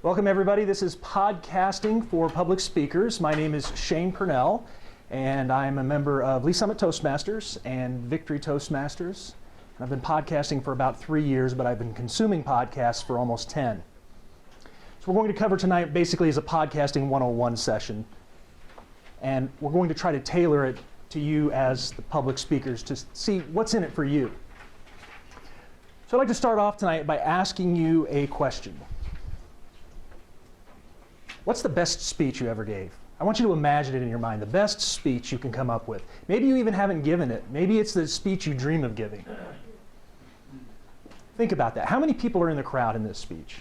Welcome everybody. This is Podcasting for Public Speakers. My name is Shane Purnell, and I'm a member of Lee Summit Toastmasters and Victory Toastmasters. I've been podcasting for about 3 years, but I've been consuming podcasts for almost 10. So we're going to cover tonight basically is a podcasting 101 session, and we're going to try to tailor it to you as the public speakers to see what's in it for you. So I'd like to start off tonight by asking you a question. What's the best speech you ever gave? I want you to imagine it in your mind, the best speech you can come up with. Maybe you even haven't given it. Maybe it's the speech you dream of giving. Think about that. How many people are in the crowd in this speech?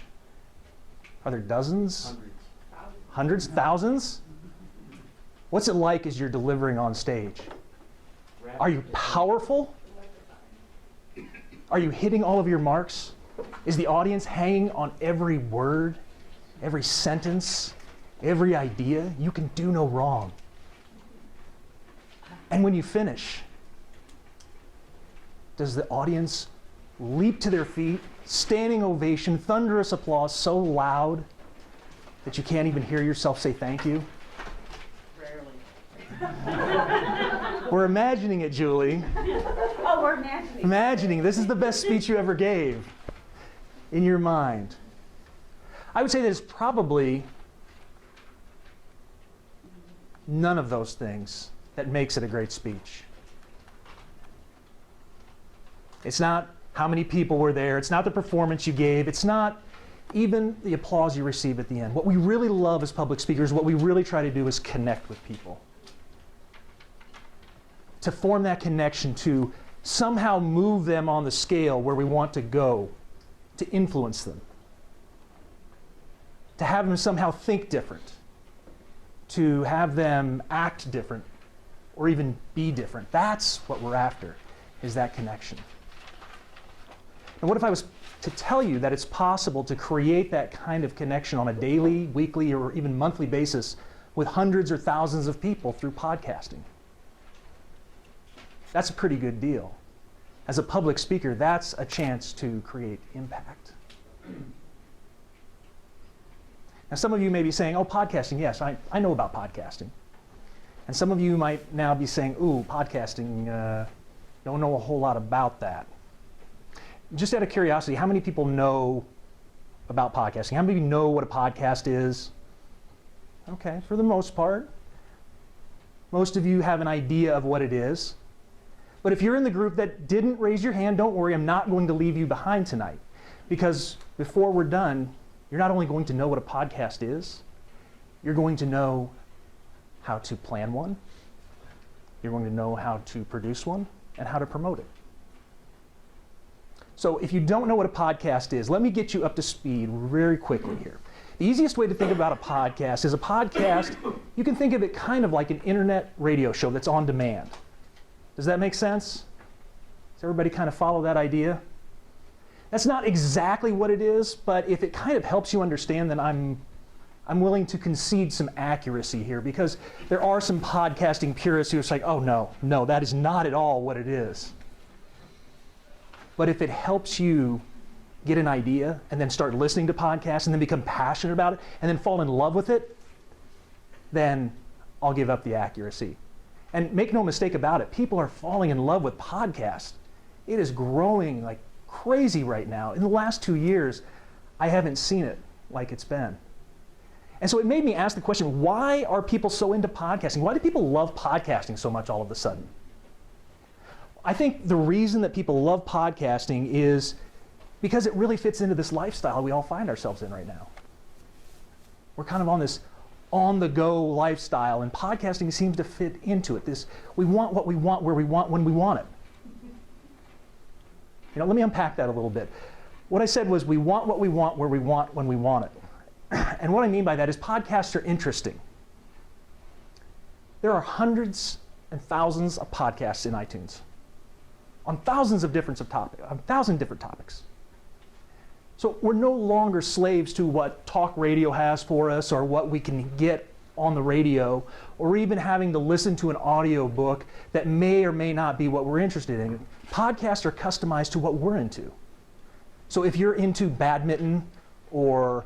Are there dozens? Hundreds? Thousands? What's it like as you're delivering on stage? Are you powerful? Are you hitting all of your marks? Is the audience hanging on every word? Every sentence, every idea? You can do no wrong. And when you finish, does the audience leap to their feet, standing ovation, thunderous applause so loud that you can't even hear yourself say thank you? Rarely. We're imagining it, Julie. Oh, we're imagining. Imagining. This is the best speech you ever gave in your mind. I would say that it's probably none of those things that makes it a great speech. It's not how many people were there. It's not the performance you gave. It's not even the applause you receive at the end. What we really love as public speakers, what we really try to do is connect with people. To form that connection, to somehow move them on the scale where we want to go, to influence them. To have them somehow think different, to have them act different, or even be different. That's what we're after, is that connection. And what if I was to tell you that it's possible to create that kind of connection on a daily, weekly, or even monthly basis with hundreds or thousands of people through podcasting? That's a pretty good deal. As a public speaker, that's a chance to create impact. Now, some of you may be saying, oh, podcasting, yes, I know about podcasting. And some of you might now be saying, ooh, podcasting, don't know a whole lot about that. Just out of curiosity, how many people know about podcasting? How many of you know what a podcast is? Okay, for the most part. Most of you have an idea of what it is. But if you're in the group that didn't raise your hand, don't worry, I'm not going to leave you behind tonight. Because before we're done, you're not only going to know what a podcast is, you're going to know how to plan one, you're going to know how to produce one, and how to promote it. So if you don't know what a podcast is, let me get you up to speed very quickly here. The easiest way to think about a podcast is a podcast, you can think of it kind of like an internet radio show that's on demand. Does that make sense? Does everybody kind of follow that idea? That's not exactly what it is, but if it kind of helps you understand, then I'm willing to concede some accuracy here, because there are some podcasting purists who are like, oh no, that is not at all what it is. But if it helps you get an idea and then start listening to podcasts and then become passionate about it and then fall in love with it, then I'll give up the accuracy. And make no mistake about it, people are falling in love with podcasts. It is growing like crazy right now. In the last 2 years, I haven't seen it like it's been. And so it made me ask the question, why are people so into podcasting? Why do people love podcasting so much all of a sudden? I think the reason that people love podcasting is because it really fits into this lifestyle we all find ourselves in right now. We're kind of on this on-the-go lifestyle, and podcasting seems to fit into it. This, we want what we want, where we want, when we want it. You know, let me unpack that a little bit. What I said was we want what we want, where we want, when we want it. And what I mean by that is podcasts are interesting. There are hundreds and thousands of podcasts in iTunes on thousands of different topics, on 1,000 different topics. So we're no longer slaves to what talk radio has for us or what we can get on the radio, or even having to listen to an audio book that may or may not be what we're interested in. Podcasts are customized to what we're into. So if you're into badminton or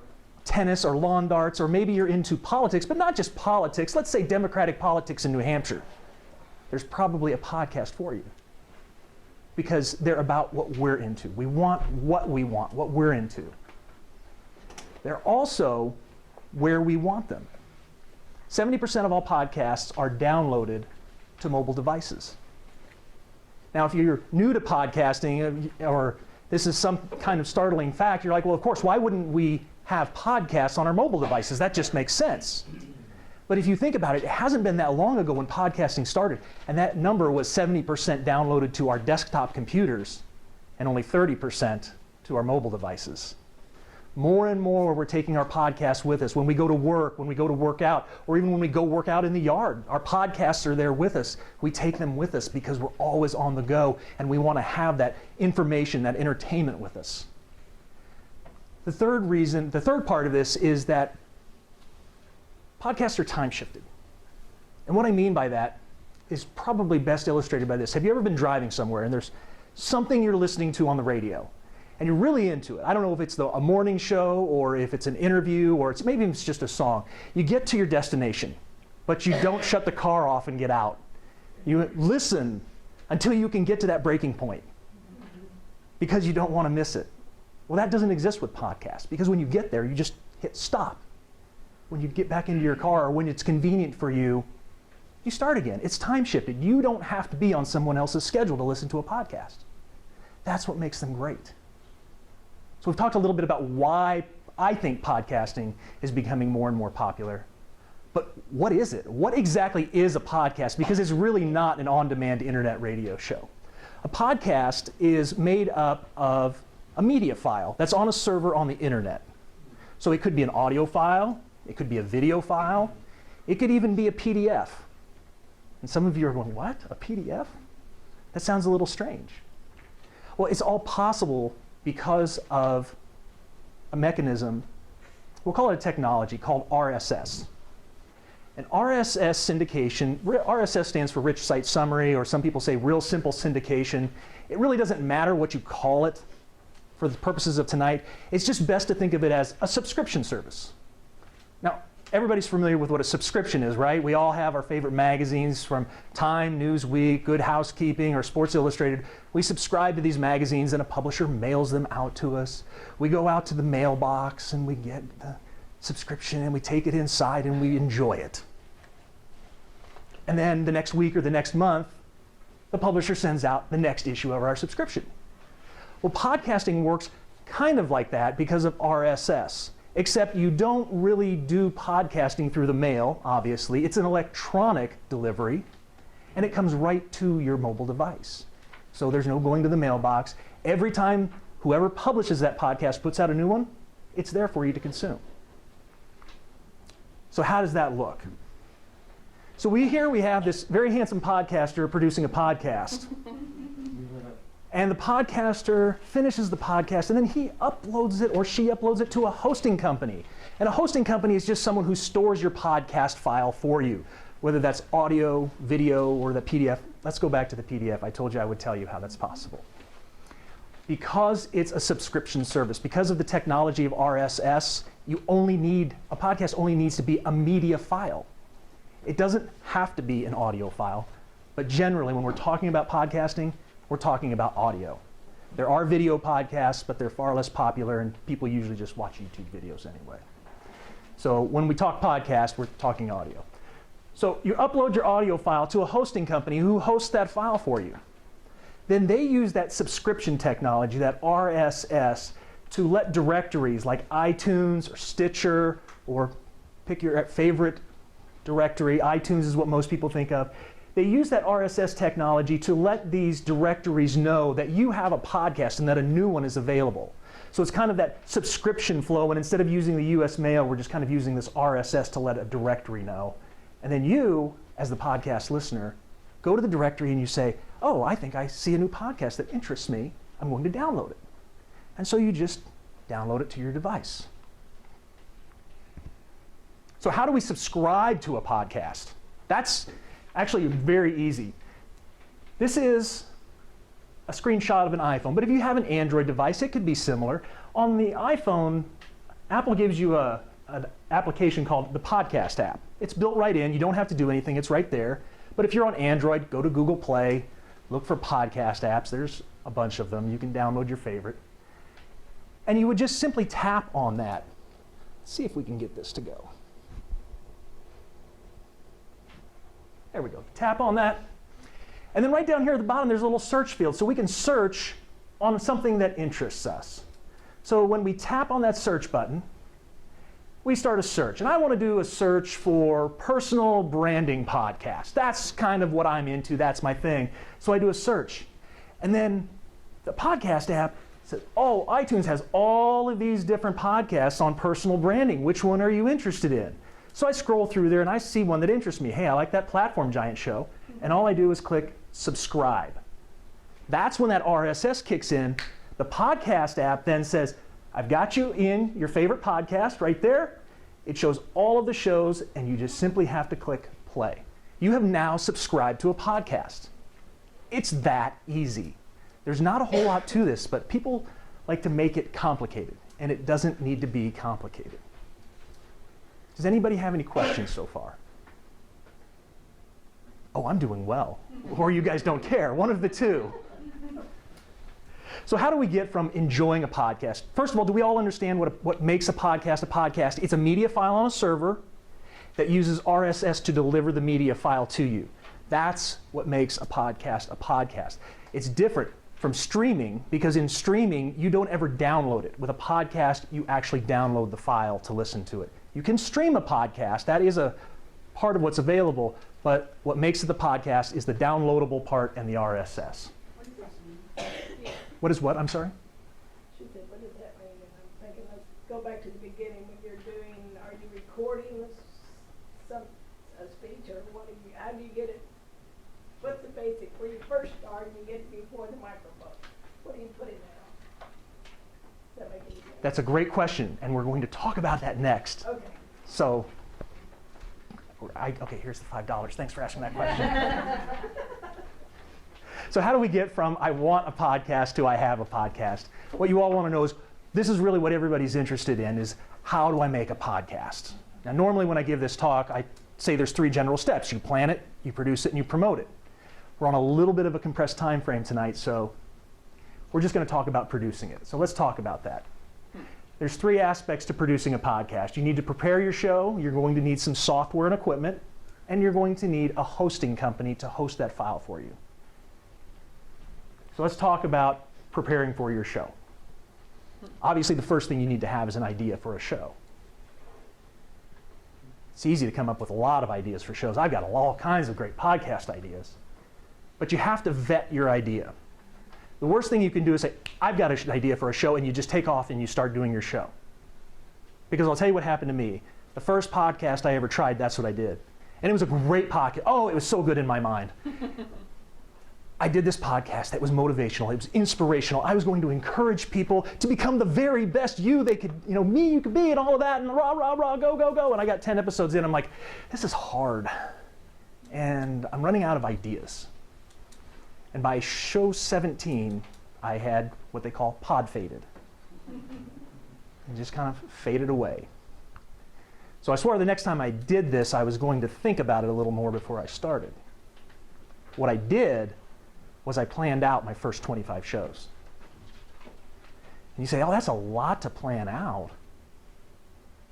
tennis or lawn darts, or maybe you're into politics, but not just politics. Let's say Democratic politics in New Hampshire. There's probably a podcast for you because they're about what we're into. We want, what we're into. They're also where we want them. 70% of all podcasts are downloaded to mobile devices. Now, if you're new to podcasting, or this is some kind of startling fact, you're like, well, of course, why wouldn't we have podcasts on our mobile devices? That just makes sense. But if you think about it, it hasn't been that long ago when podcasting started, and that number was 70% downloaded to our desktop computers and only 30% to our mobile devices. More and more, we're taking our podcasts with us when we go to work, when we go to work out, or even when we go work out in the yard. Our podcasts are there with us. We take them with us because we're always on the go, and we want to have that information, that entertainment with us. The third part of this is that podcasts are time shifted. And what I mean by that is probably best illustrated by this. Have you ever been driving somewhere and there's something you're listening to on the radio? And you're really into it. I don't know if it's a morning show or if it's an interview or maybe it's just a song. You get to your destination, but you don't shut the car off and get out. You listen until you can get to that breaking point because you don't want to miss it. Well, that doesn't exist with podcasts because when you get there, you just hit stop. When you get back into your car or when it's convenient for you, you start again. It's time shifted. You don't have to be on someone else's schedule to listen to a podcast. That's what makes them great. So we've talked a little bit about why I think podcasting is becoming more and more popular. But what is it? What exactly is a podcast? Because it's really not an on-demand internet radio show. A podcast is made up of a media file that's on a server on the internet. So it could be an audio file, it could be a video file, it could even be a PDF. And some of you are going, what? A PDF? That sounds a little strange. Well, it's all possible because of a mechanism, we'll call it a technology called RSS. And RSS syndication, RSS stands for Rich Site Summary, or some people say Real Simple Syndication. It really doesn't matter what you call it for the purposes of tonight. It's just best to think of it as a subscription service. Now, everybody's familiar with what a subscription is, right? We all have our favorite magazines from Time, Newsweek, Good Housekeeping, or Sports Illustrated. We subscribe to these magazines and a publisher mails them out to us. We go out to the mailbox and we get the subscription and we take it inside and we enjoy it. And then the next week or the next month, the publisher sends out the next issue of our subscription. Well, podcasting works kind of like that because of RSS. Except you don't really do podcasting through the mail, obviously. It's an electronic delivery, and it comes right to your mobile device. So there's no going to the mailbox. Every time whoever publishes that podcast puts out a new one, it's there for you to consume. So how does that look? So we have this very handsome podcaster producing a podcast. And the podcaster finishes the podcast, and then he uploads it or she uploads it to a hosting company. And a hosting company is just someone who stores your podcast file for you, whether that's audio, video, or the PDF. Let's go back to the PDF. I told you I would tell you how that's possible. Because it's a subscription service, because of the technology of RSS, a podcast only needs to be a media file. It doesn't have to be an audio file, but generally when we're talking about podcasting, we're talking about audio. There are video podcasts, but they're far less popular, and people usually just watch YouTube videos anyway. So when we talk podcast, we're talking audio. So you upload your audio file to a hosting company who hosts that file for you. Then they use that subscription technology, that RSS, to let directories like iTunes or Stitcher, or pick your favorite directory. iTunes is what most people think of. They use that RSS technology to let these directories know that you have a podcast and that a new one is available. So it's kind of that subscription flow, and instead of using the US mail, we're just kind of using this RSS to let a directory know. And then you, as the podcast listener, go to the directory and you say, oh, I think I see a new podcast that interests me. I'm going to download it. And so you just download it to your device. So how do we subscribe to a podcast? That's actually very easy. This is a screenshot of an iPhone, but if you have an Android device, it could be similar. On the iPhone, Apple gives you an application called the Podcast app. It's built right in. You don't have to do anything. It's right there. But if you're on Android, go to Google Play, look for podcast apps. There's a bunch of them. You can download your favorite. And you would just simply tap on that. Let's see if we can get this to go. There we go. Tap on that. And then right down here at the bottom, there's a little search field. So we can search on something that interests us. So when we tap on that search button, we start a search. And I want to do a search for personal branding podcast. That's kind of what I'm into. That's my thing. So I do a search. And then the podcast app says, oh, iTunes has all of these different podcasts on personal branding. Which one are you interested in? So I scroll through there and I see one that interests me. Hey, I like that Platform Giant show. And all I do is click subscribe. That's when that RSS kicks in. The podcast app then says, I've got you in your favorite podcast right there. It shows all of the shows and you just simply have to click play. You have now subscribed to a podcast. It's that easy. There's not a whole lot to this, but people like to make it complicated, and it doesn't need to be complicated. Does anybody have any questions so far? Oh, I'm doing well. Or you guys don't care. One of the two. So how do we get from enjoying a podcast? First of all, do we all understand what makes a podcast a podcast? It's a media file on a server that uses RSS to deliver the media file to you. That's what makes a podcast a podcast. It's different from streaming because in streaming, you don't ever download it. With a podcast, you actually download the file to listen to it. You can stream a podcast. That is a part of what's available, but what makes it the podcast is the downloadable part and the RSS. What is what? I'm sorry? She said, what does that mean? And I'm thinking, let's go back to the beginning when you're doing, are you recording a speech or what do you, how do you get it? What's the basic, where you first start and you get before the microphone? What do you put in there? Does that make any sense? That's a great question, and we're going to talk about that next. Okay. So, okay, here's the $5. Thanks for asking that question. So how do we get from I want a podcast to I have a podcast? What you all want to know is, this is really what everybody's interested in, is how do I make a podcast? Now normally when I give this talk, I say there's 3 general steps. You plan it, you produce it, and you promote it. We're on a little bit of a compressed time frame tonight, so we're just going to talk about producing it. So let's talk about that. There's 3 aspects to producing a podcast. You need to prepare your show, you're going to need some software and equipment, and you're going to need a hosting company to host that file for you. So let's talk about preparing for your show. Obviously, the first thing you need to have is an idea for a show. It's easy to come up with a lot of ideas for shows. I've got all kinds of great podcast ideas. But you have to vet your idea. The worst thing you can do is say, I've got an idea for a show, and you just take off and you start doing your show. Because I'll tell you what happened to me. The first podcast I ever tried, that's what I did. And it was a great podcast. Oh, it was so good in my mind. I did this podcast that was motivational, it was inspirational. I was going to encourage people to become the very best you could be and all of that, and rah, rah, rah, go, go, go. And I got 10 episodes in, I'm like, this is hard. And I'm running out of ideas. And by show 17, I had what they call pod faded. And just kind of faded away. So I swore the next time I did this, I was going to think about it a little more before I started. What I did was I planned out my first 25 shows. And you say, oh, that's a lot to plan out.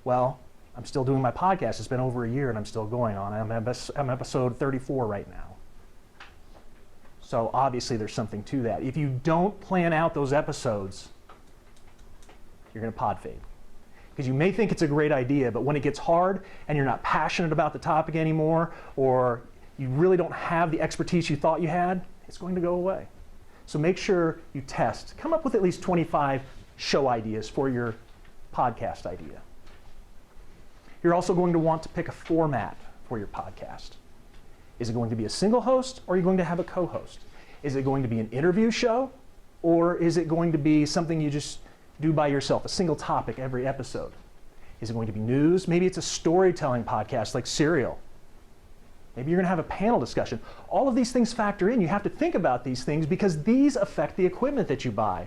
Well, I'm still doing my podcast. It's been over a year and I'm still going on. I'm episode 34 right now. So obviously there's something to that. If you don't plan out those episodes, you're going to pod fade. Because you may think it's a great idea, but when it gets hard and you're not passionate about the topic anymore, or you really don't have the expertise you thought you had, it's going to go away. So make sure you test. Come up with at least 25 show ideas for your podcast idea. You're also going to want to pick a format for your podcast. Is it going to be a single host, or are you going to have a co-host? Is it going to be an interview show, or is it going to be something you just do by yourself, a single topic every episode? Is it going to be news? Maybe it's a storytelling podcast like Serial. Maybe you're going to have a panel discussion. All of these things factor in. You have to think about these things because these affect the equipment that you buy.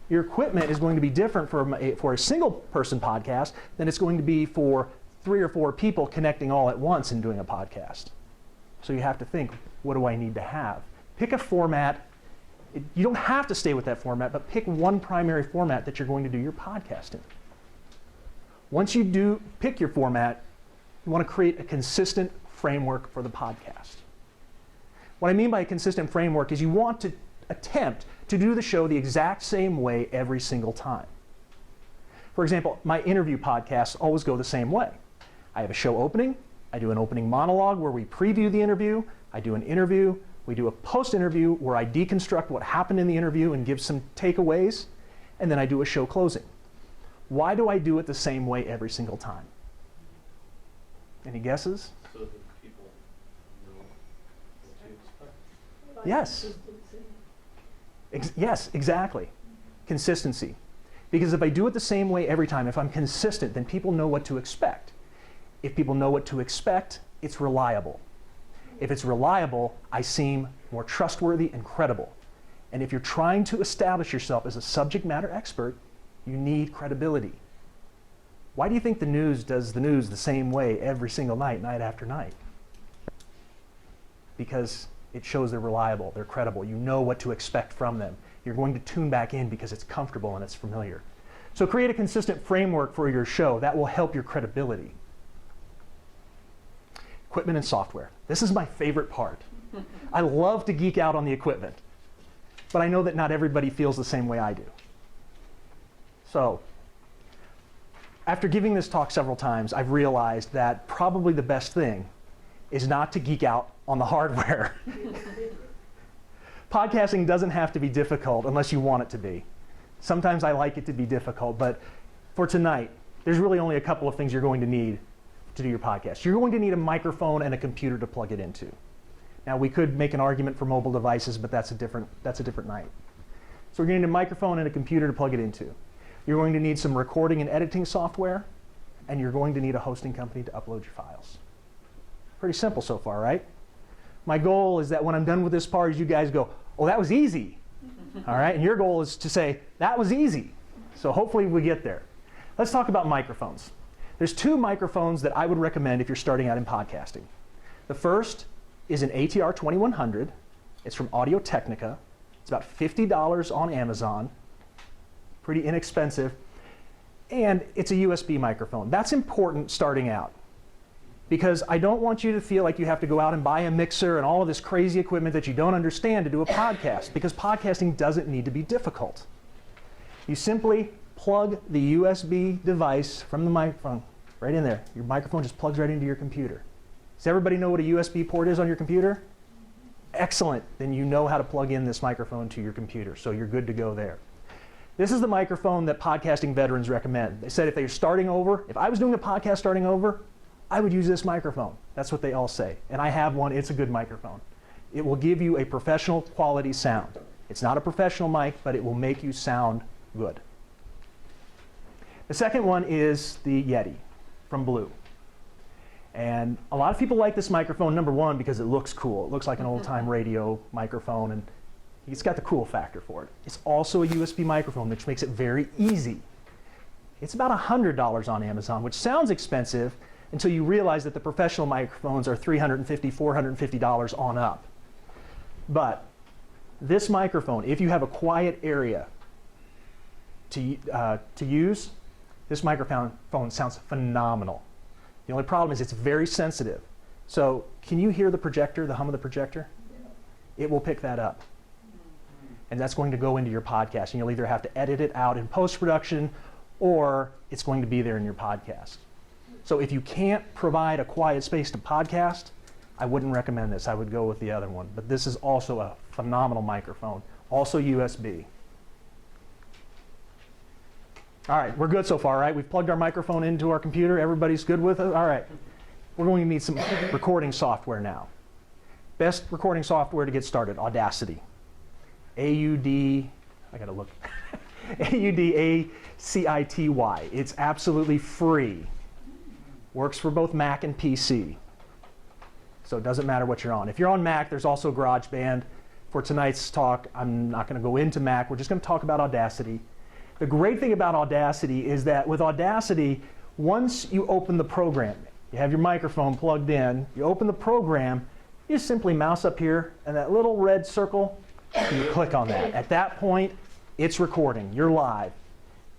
Your equipment is going to be different for a single person podcast than it's going to be for 3 or 4 people connecting all at once and doing a podcast. So you have to think, what do I need to have? Pick a format. You don't have to stay with that format, but pick one primary format that you're going to do your podcast in. Once you do pick your format, you want to create a consistent framework for the podcast. What I mean by a consistent framework is you want to attempt to do the show the exact same way every single time. For example, my interview podcasts always go the same way. I have a show opening, I do an opening monologue where we preview the interview, I do an interview, we do a post-interview where I deconstruct what happened in the interview and give some takeaways, and then I do a show closing. Why do I do it the same way every single time? Any guesses? So that people know what to expect. Like Yes. consistency. Yes, exactly. Consistency. Because if I do it the same way every time, if I'm consistent, then people know what to expect. If people know what to expect, it's reliable. If it's reliable, I seem more trustworthy and credible. And if you're trying to establish yourself as a subject matter expert, you need credibility. Why do you think the news does the news the same way every single night, night after night? Because it shows they're reliable, they're credible. You know what to expect from them. You're going to tune back in because it's comfortable and it's familiar. So create a consistent framework for your show that will help your credibility. Equipment and software. This is my favorite part. I love to geek out on the equipment, but I know that not everybody feels the same way I do. So, after giving this talk several times, I've realized that probably the best thing is not to geek out on the hardware. Podcasting doesn't have to be difficult unless you want it to be. Sometimes I like it to be difficult, but for tonight, there's really only a couple of things you're going to need to do your podcast. You're going to need a microphone and a computer to plug it into. Now, we could make an argument for mobile devices, but that's a different night. So we're going to need a microphone and a computer to plug it into. You're going to need some recording and editing software, and you're going to need a hosting company to upload your files. Pretty simple so far, right? My goal is that when I'm done with this part, you guys go, oh, that was easy. All right, and your goal is to say, that was easy. So hopefully we get there. Let's talk about microphones. There's 2 microphones that I would recommend if you're starting out in podcasting. The first is an ATR 2100. It's from Audio-Technica. It's about $50 on Amazon. Pretty inexpensive. And it's a USB microphone. That's important starting out, because I don't want you to feel like you have to go out and buy a mixer and all of this crazy equipment that you don't understand to do a podcast, because podcasting doesn't need to be difficult. You simply plug the USB device from the microphone right in there. Your microphone just plugs right into your computer. Does everybody know what a USB port is on your computer? Excellent. Then you know how to plug in this microphone to your computer, so you're good to go there. This is the microphone that podcasting veterans recommend. They said if they're starting over, if I was doing a podcast starting over, I would use this microphone. That's what they all say. And I have one. It's a good microphone. It will give you a professional quality sound. It's not a professional mic, but it will make you sound good. The second one is the Yeti from Blue. And a lot of people like this microphone, number one, because it looks cool. It looks like an old-time radio microphone, and it's got the cool factor for it. It's also a USB microphone, which makes it very easy. It's about $100 on Amazon, which sounds expensive until you realize that the professional microphones are $350, $450 on up. But this microphone, if you have a quiet area to use, this microphone sounds phenomenal. The only problem is it's very sensitive. So can you hear the projector, the hum of the projector? Yeah. It will pick that up. And that's going to go into your podcast. And you'll either have to edit it out in post-production, or it's going to be there in your podcast. So if you can't provide a quiet space to podcast, I wouldn't recommend this. I would go with the other one. But this is also a phenomenal microphone, also USB. All right, we're good so far, right? We've plugged our microphone into our computer. Everybody's good with it? All right. We're going to need some recording software now. Best recording software to get started, Audacity. A-U-D, I gotta look. A-U-D-A-C-I-T-Y. It's absolutely free. Works for both Mac and PC. So it doesn't matter what you're on. If you're on Mac, there's also GarageBand. For tonight's talk, I'm not gonna go into Mac. We're just gonna talk about Audacity. The great thing about Audacity is that with Audacity, once you open the program, you have your microphone plugged in, you open the program, you just simply mouse up here, and that little red circle, you click on that. At that point, it's recording. You're live.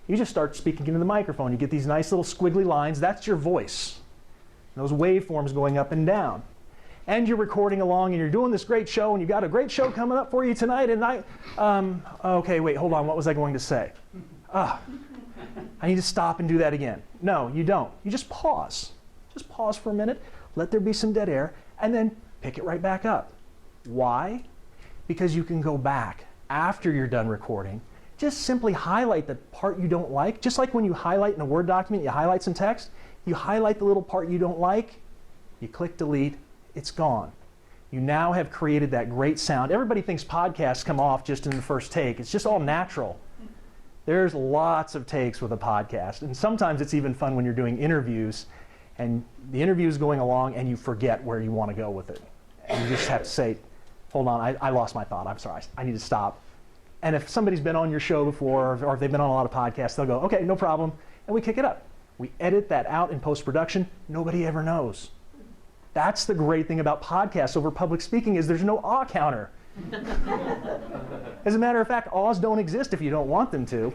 You just start speaking into the microphone. You get these nice little squiggly lines. That's your voice. Those waveforms going up and down. And you're recording along, and you're doing this great show, and you've got a great show coming up for you tonight. And okay, wait, hold on. What was I going to say? I need to stop and do that again. No, you don't. You just pause. Just pause for a minute. Let there be some dead air, and then pick it right back up. Why? Because you can go back after you're done recording. Just simply highlight the part you don't like. Just like when you highlight in a Word document, you highlight some text, you highlight the little part you don't like, you click delete, it's gone. You now have created that great sound. Everybody thinks podcasts come off just in the first take. It's just all natural. There's lots of takes with a podcast, and sometimes it's even fun when you're doing interviews, and the interview is going along and you forget where you want to go with it. And you just have to say, hold on, I lost my thought, I'm sorry, I need to stop. And if somebody's been on your show before, or if they've been on a lot of podcasts, they'll go, okay, no problem, and we kick it up. We edit that out in post-production, nobody ever knows. That's the great thing about podcasts over public speaking is there's no awe counter. As a matter of fact, awes don't exist if you don't want them to.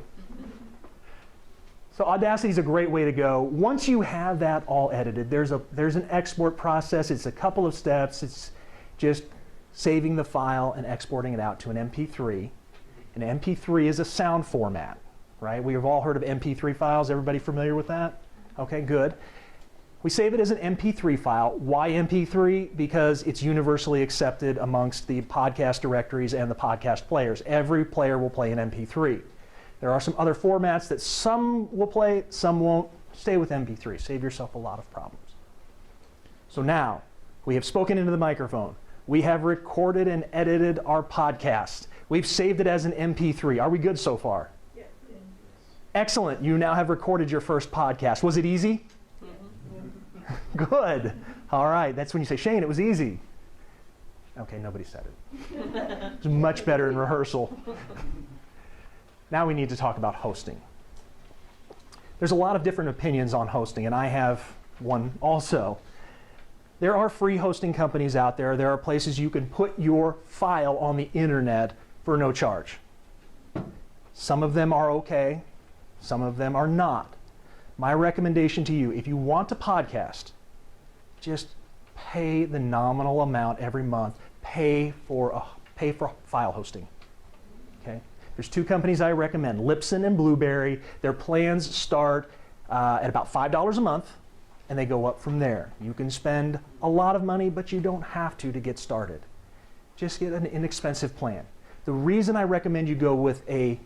So Audacity is a great way to go. Once you have that all edited, there's an export process. It's a couple of steps. It's just saving the file and exporting it out to an MP3. An MP3 is a sound format, right? We've all heard of MP3 files. Everybody familiar with that? Okay, good. We save it as an MP3 file. Why MP3? Because it's universally accepted amongst the podcast directories and the podcast players. Every player will play an MP3. There are some other formats that some will play, some won't. Stay with MP3. Save yourself a lot of problems. So now, we have spoken into the microphone. We have recorded and edited our podcast. We've saved it as an MP3. Are we good so far? Yeah. Excellent. You now have recorded your first podcast. Was it easy? Good. All right. That's when you say, Shane, it was easy. Okay, nobody said it. It's much better in rehearsal. Now we need to talk about hosting. There's a lot of different opinions on hosting, and I have one also. There are free hosting companies out there. There are places you can put your file on the internet for no charge. Some of them are okay. Some of them are not. My recommendation to you, if you want to podcast, just pay the nominal amount every month. Pay for file hosting. Okay? There's two companies I recommend, Libsyn and Blueberry. Their plans start at about $5 a month, and they go up from there. You can spend a lot of money, but you don't have to get started. Just get an inexpensive plan. The reason I recommend you go with a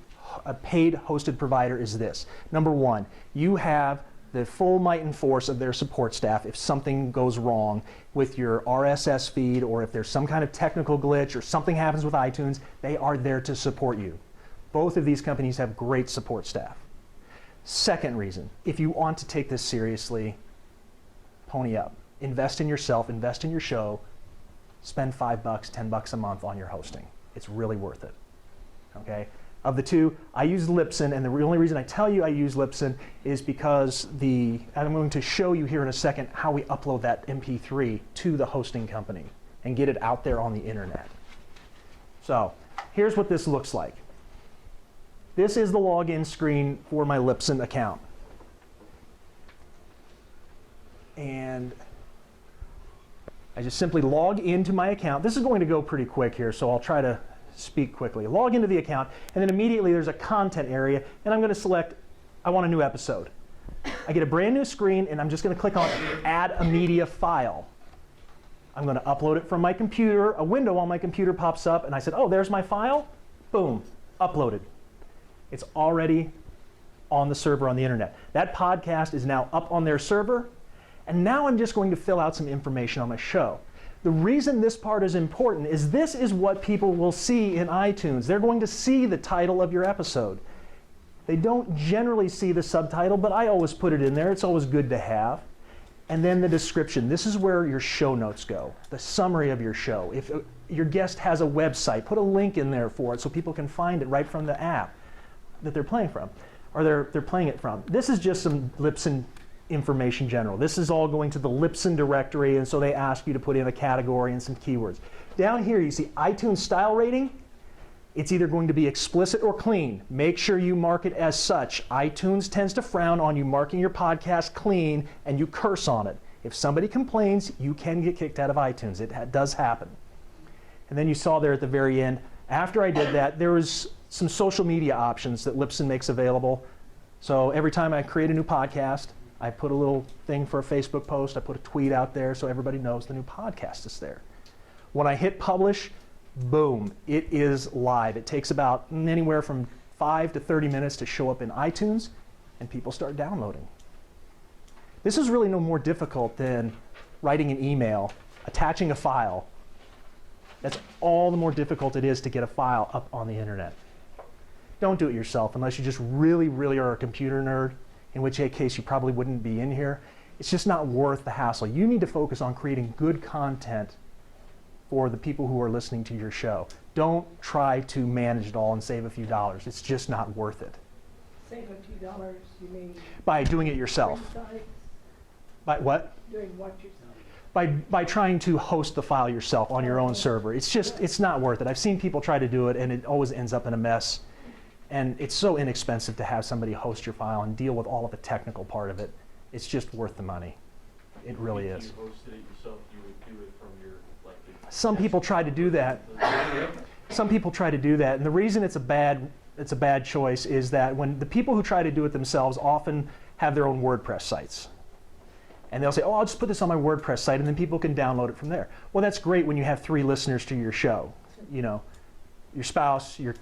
paid hosted provider is this. Number one, you have the full might and force of their support staff if something goes wrong with your RSS feed, or if there's some kind of technical glitch or something happens with iTunes, they are there to support you. Both of these companies have great support staff. Second reason, if you want to take this seriously, pony up. Invest in yourself, invest in your show, spend $5, $10 a month on your hosting. It's really worth it, okay? Of the two, I use Libsyn, and the only reason I tell you I use Libsyn is because I'm going to show you here in a second how we upload that MP3 to the hosting company and get it out there on the internet. So here's what this looks like. This is the login screen for my Libsyn account. And I just simply log into my account. This is going to go pretty quick here, so I'll try to speak quickly. Log into the account, and then immediately there's a content area, and I'm going to select, I want a new episode. I get a brand new screen, and I'm just going to click on Add a Media File. I'm going to upload it from my computer. A window on my computer pops up, and I said, oh, there's my file. Boom, uploaded. It's already on the server on the internet. That podcast is now up on their server, and now I'm just going to fill out some information on my show. The reason this part is important is this is what people will see in iTunes. They're going to see the title of your episode. They don't generally see the subtitle, but I always put it in there. It's always good to have. And then the description. This is where your show notes go, the summary of your show. If your guest has a website, put a link in there for it so people can find it right from the app that they're playing from. or they're playing it from. This is just some Libsyn information general. This is all going to the Libsyn directory, and so they ask you to put in a category and some keywords. Down here you see iTunes style rating. It's either going to be explicit or clean. Make sure you mark it as such. iTunes tends to frown on you marking your podcast clean, and you curse on it. If somebody complains, you can get kicked out of iTunes. It does happen. And then you saw there at the very end, after I did that, there was some social media options that Libsyn makes available. So every time I create a new podcast, I put a little thing for a Facebook post, I put a tweet out there so everybody knows the new podcast is there. When I hit publish, boom, it is live. It takes about anywhere from 5 to 30 minutes to show up in iTunes, and people start downloading. This is really no more difficult than writing an email, attaching a file. That's all the more difficult it is to get a file up on the internet. Don't do it yourself unless you just really, really are a computer nerd, in which case you probably wouldn't be in here. It's just not worth the hassle. You need to focus on creating good content for the people who are listening to your show. Don't try to manage it all and save a few dollars. It's just not worth it. Save a few dollars, you mean? By doing it yourself. Sites? By what? Doing what yourself? By trying to host the file yourself on your own server. It's not worth it. I've seen people try to do it, and it always ends up in a mess. And it's so inexpensive to have somebody host your file and deal with all of the technical part of it. It's just worth the money. It really is. If you hosted it yourself, you would do it from your, like, Some people try to do that. Some people try to do that, and the reason it's a bad choice is that when the people who try to do it themselves often have their own WordPress sites. And they'll say, oh, I'll just put this on my WordPress site, and then people can download it from there. Well, that's great when you have 3 listeners to your show. You know, your spouse, your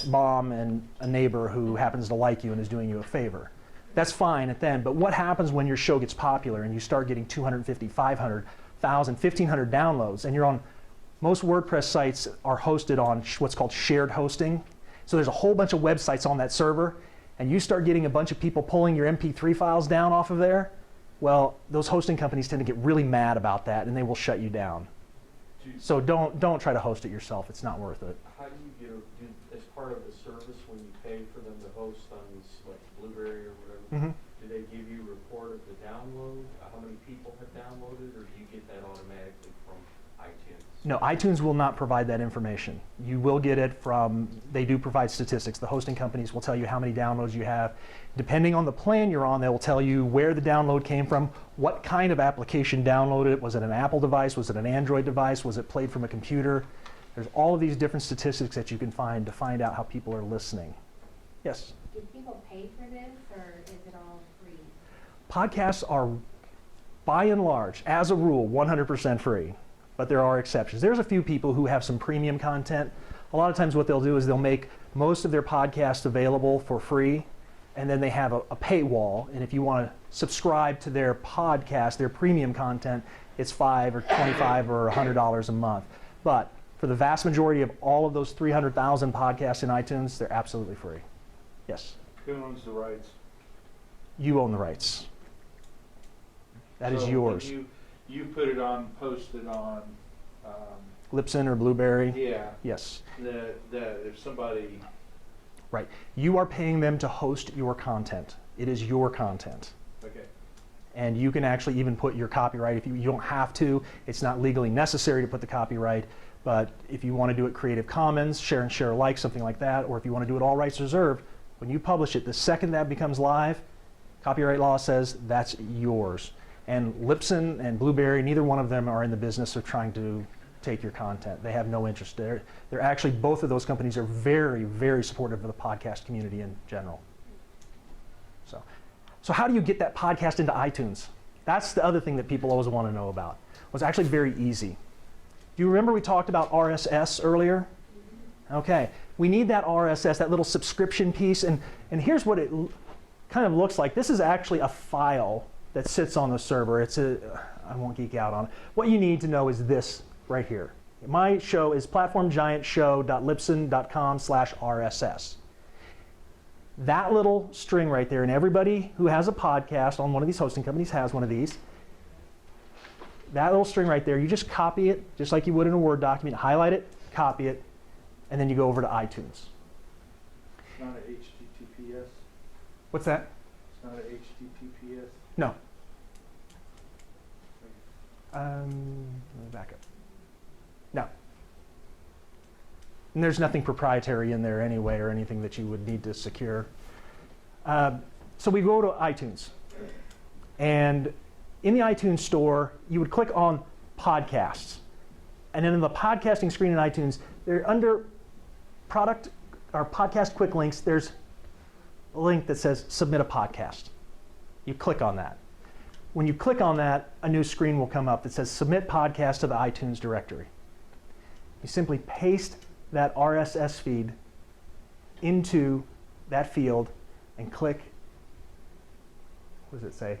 mom, and a neighbor who happens to like you and is doing you a favor. That's fine at then, but what happens when your show gets popular and you start getting 250, 500, 1,000, 1,500 downloads, and you're on, most WordPress sites are hosted on what's called shared hosting. So there's a whole bunch of websites on that server, and you start getting a bunch of people pulling your MP3 files down off of there. Well, those hosting companies tend to get really mad about that, and they will shut you down. So don't try to host it yourself. It's not worth it. how do you get, as part of the service, when you pay for them to host on like Blueberry or whatever, do they give you a report of the download, how many people have downloaded, or do you get that automatically from iTunes? No, iTunes will not provide that information. You will get it from, they do provide statistics. The hosting companies will tell you how many downloads you have. Depending on the plan you're on, they will tell you where the download came from, what kind of application downloaded it. Was it an Apple device? Was it an Android device? Was it played from a computer? There's all of these different statistics that you can find to find out how people are listening. Yes? Do people pay for this, or is it all free? Podcasts are, by and large, as a rule, 100% free. But there are exceptions. There's a few people who have some premium content. A lot of times what they'll do is they'll make most of their podcasts available for free, and then they have a paywall. And if you want to subscribe to their podcast, their premium content, it's $5 or $25 or $100 a month. But for the vast majority of all of those 300,000 podcasts in iTunes, they're absolutely free. Yes? Who owns the rights? You own the rights. That is yours. You put it on, post it on. Libsyn or Blueberry? Yeah. Yes. That if somebody. Right. You are paying them to host your content. It is your content. Okay. And you can actually even put your copyright. If you don't have to, it's not legally necessary to put the copyright. But if you want to do it Creative Commons, share and share alike, something like that, or if you want to do it all rights reserved, when you publish it, the second that becomes live, copyright law says that's yours. And Libsyn and Blueberry, neither one of them are in the business of trying to take your content. They have no interest there. They're actually, both of those companies are very, very supportive of the podcast community in general. So how do you get that podcast into iTunes? That's the other thing that people always want to know about. Well, it's actually very easy. Do you remember we talked about RSS earlier? Okay, we need that RSS, that little subscription piece, and here's what it kind of looks like. This is actually a file that sits on the server. I won't geek out on it. What you need to know is this right here. My show is platformgiantshow.libsyn.com/RSS. That little string right there, and everybody who has a podcast on one of these hosting companies has one of these. That little string right there, you just copy it, just like you would in a Word document, highlight it, copy it, and then you go over to iTunes. It's not a HTTPS. What's that? It's not a HTTPS. No. Let me back up. No. And there's nothing proprietary in there anyway or anything that you would need to secure. So we go to iTunes. And in the iTunes store, you would click on podcasts. And then in the podcasting screen in iTunes, they're under product or podcast quick links, there's a link that says submit a podcast. You click on that. When you click on that, a new screen will come up that says submit podcast to the iTunes directory. You simply paste that RSS feed into that field and click, what does it say?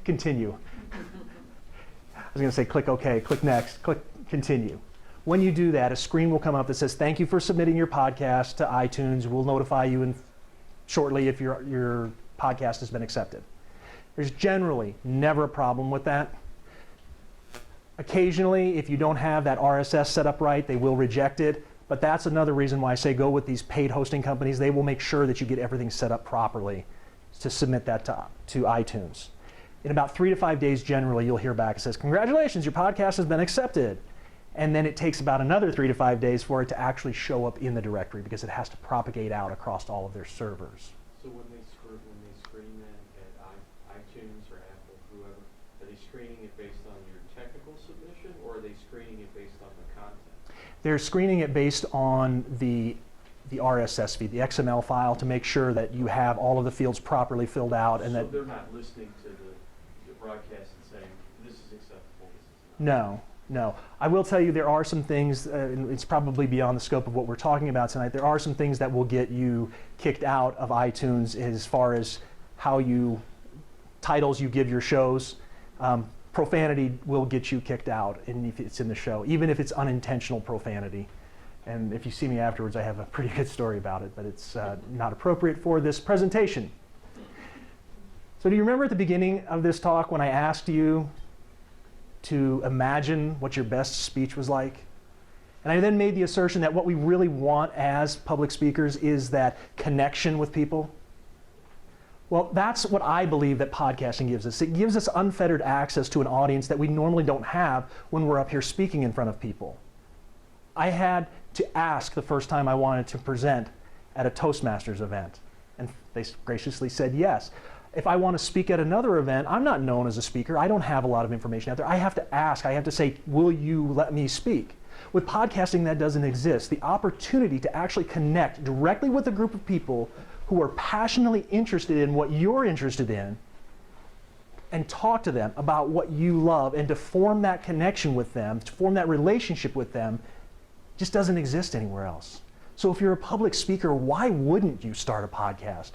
Continue. I was going to say click OK, click next, click continue. When you do that, a screen will come up that says thank you for submitting your podcast to iTunes. We'll notify you shortly if your podcast has been accepted. There's generally never a problem with that. Occasionally, if you don't have that RSS set up right, they will reject it. But that's another reason why I say go with these paid hosting companies. They will make sure that you get everything set up properly to submit that to iTunes. In about 3 to 5 days, generally, you'll hear back. It says, congratulations, your podcast has been accepted. And then it takes about another 3 to 5 days for it to actually show up in the directory because it has to propagate out across all of their servers. So when they screen that at iTunes or Apple, whoever, are they screening it based on your technical submission, or are they screening it based on the content? They're screening it based on the RSS feed, the XML file, to make sure that you have all of the fields properly filled out. And so that they're not listening to the broadcast and saying, this is acceptable, this is not. No. No. I will tell you there are some things, and it's probably beyond the scope of what we're talking about tonight, there are some things that will get you kicked out of iTunes as far as titles you give your shows. Profanity will get you kicked out if it's in the show, even if it's unintentional profanity. And if you see me afterwards, I have a pretty good story about it, but it's not appropriate for this presentation. So do you remember at the beginning of this talk when I asked you to imagine what your best speech was like? And I then made the assertion that what we really want as public speakers is that connection with people. Well, that's what I believe that podcasting gives us. It gives us unfettered access to an audience that we normally don't have when we're up here speaking in front of people. I had to ask the first time I wanted to present at a Toastmasters event, and they graciously said yes. If I want to speak at another event, I'm not known as a speaker. I don't have a lot of information out there. I have to ask. I have to say, will you let me speak? With podcasting, that doesn't exist. The opportunity to actually connect directly with a group of people who are passionately interested in what you're interested in and talk to them about what you love and to form that connection with them, to form that relationship with them, just doesn't exist anywhere else. So if you're a public speaker, why wouldn't you start a podcast?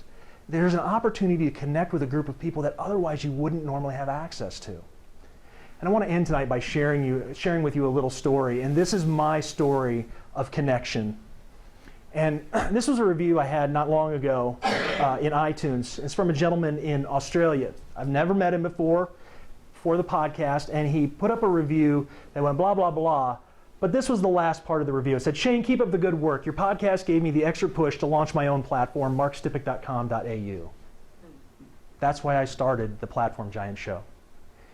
There's an opportunity to connect with a group of people that otherwise you wouldn't normally have access to. And I want to end tonight by sharing with you a little story. And this is my story of connection. And this was a review I had not long ago in iTunes. It's from a gentleman in Australia. I've never met him before for the podcast. And he put up a review that went blah, blah, blah. But this was the last part of the review. It said, Shane, keep up the good work. Your podcast gave me the extra push to launch my own platform, markstipic.com.au. That's why I started the Platform Giant Show.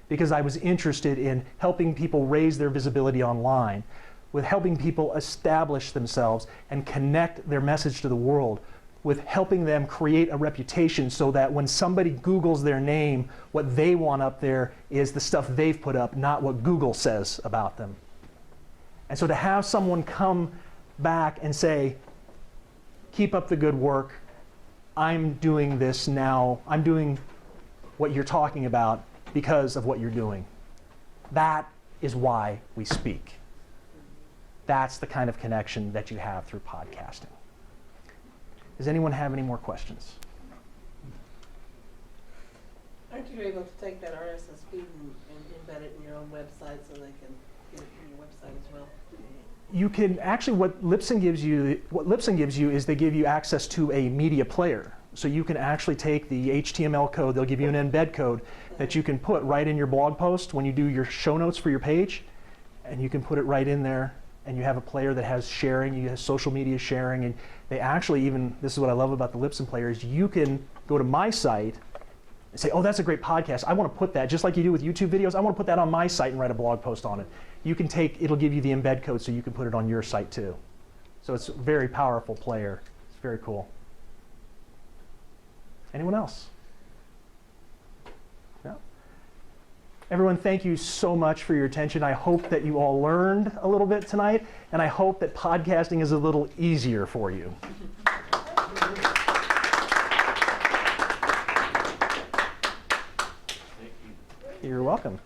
Because I was interested in helping people raise their visibility online, with helping people establish themselves and connect their message to the world, with helping them create a reputation so that when somebody Googles their name, what they want up there is the stuff they've put up, not what Google says about them. And so to have someone come back and say, keep up the good work, I'm doing this now, I'm doing what you're talking about because of what you're doing. That is why we speak. That's the kind of connection that you have through podcasting. Does anyone have any more questions? Aren't you able to take that RSS feed and embed it in your own website so they can get it from your website as well? You can actually, what Libsyn gives you is they give you access to a media player. So you can actually take the HTML code, they'll give you an embed code that you can put right in your blog post when you do your show notes for your page, and you can put it right in there, and you have a player that has sharing, you have social media sharing, and they actually even, this is what I love about the Libsyn player, is you can go to my site and say, oh, that's a great podcast. I want to put that, just like you do with YouTube videos, I want to put that on my site and write a blog post on it. You can take, it'll give you the embed code so you can put it on your site too. So it's a very powerful player. It's very cool. Anyone else? No? Everyone, thank you so much for your attention. I hope that you all learned a little bit tonight, and I hope that podcasting is a little easier for you. Thank you. You're welcome.